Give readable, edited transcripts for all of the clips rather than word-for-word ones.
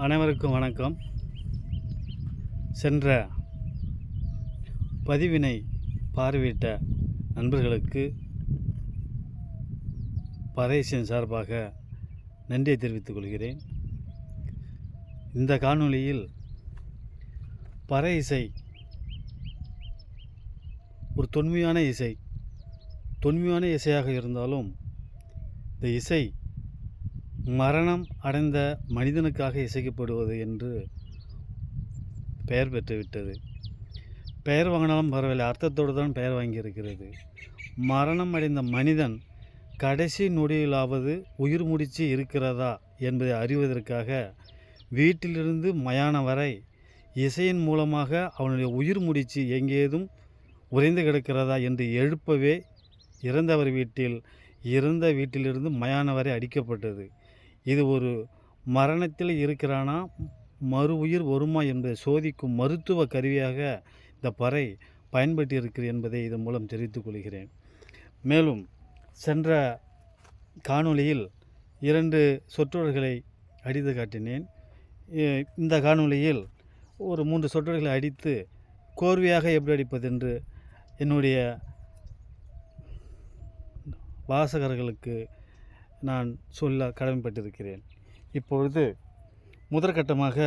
அனைவருக்கும் வணக்கம். சென்ற பதிவினை பார்வையிட்ட நண்பர்களுக்கு பறையசின் சார்பாக நன்றியை தெரிவித்துக் கொள்கிறேன். இந்த காணொளியில் பறை இசை ஒரு தொன்மையான இசையாக இருந்தாலும் இந்த இசை மரணம் அடைந்த மனிதனுக்காக இசைக்கப்படுவது என்று பெயர் பெற்றுவிட்டது. பெயர் வாங்கினாலும் பரவாயில்லை, அர்த்தத்தோடு தான் பெயர் வாங்கியிருக்கிறது. மரணம் அடைந்த மனிதன் கடைசி நொடியிலாவது உயிர் முடிச்சு இருக்கிறதா என்பதை அறிவதற்காக வீட்டிலிருந்து மயானம் வரை இசையின் மூலமாக அவனுடைய உயிர் முடிச்சு எங்கேதும் உறைந்து கிடக்கிறதா என்று எழுப்பவே இறந்த வீட்டிலிருந்து மயானம் வரை அடிக்கப்பட்டது. இது ஒரு மரணத்தில் இருக்கிறானா, மறு உயிர் வருமா என்பதை சோதிக்கும் மருத்துவ கருவியாக இந்த பறை பயன்பட்டிருக்கிறது என்பதை இதன் மூலம் தெரிவித்துக் கொள்கிறேன். மேலும் சென்ற காணொளியில் 2 சொற்றொடர்களை அடித்து காட்டினேன். இந்த காணொளியில் ஒரு 3 சொற்றொடர்களை அடித்து கோர்வையாக எப்படி அடிப்பதென்று என்னுடைய வாசகர்களுக்கு நான் சொல்ல கடமைப்பட்டிருக்கிறேன். இப்பொழுது முதற்கட்டமாக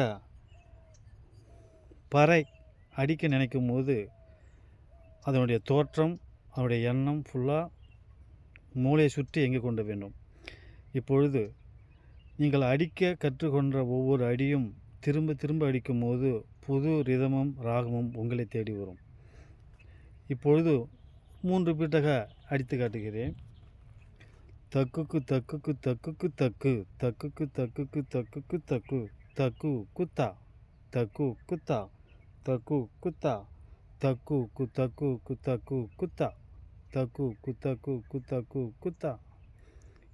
பறை அடிக்க நினைக்கும் போது அதனுடைய தோற்றம், அதனுடைய எண்ணம் ஃபுல்லாக மூளையை சுற்றி எங்கே கொண்டு வேண்டும். இப்பொழுது நீங்கள் அடிக்க கற்றுக்கொண்ட ஒவ்வொரு அடியும் திரும்ப திரும்ப அடிக்கும் போது புது ரிதமும் ராகமும் உங்களை தேடி வரும். இப்பொழுது 3 பீட்டாக அடித்து காட்டுகிறேன். தக்குக்கு தக்குக்கு தக்குக்கு தக்கு தக்குக்கு தக்குக்கு தக்குக்கு தக்கு தக்கு குத்தா தக்கு குத்தா தக்கு குத்தா தக்கு குத்தக்கு குத்தக்கு குத்தா தக்கு குத்தக்கு குத்தக்கு குத்தா.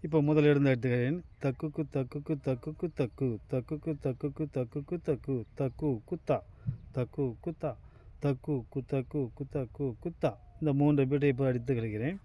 இப்போ முதல்ல இருந்து எடுத்துக்கிறேன். தக்குக்கு தக்குக்கு தக்குக்கு தக்கு தக்குக்கு தக்குக்கு தக்குக்கு தக்கு தக்கு குத்தா தக்கு குத்தா தக்கு குத்தக்கு குத்தக்கு குத்தா. இந்த 3 பீட்டை இப்போ அடித்து கிடைக்கிறேன்.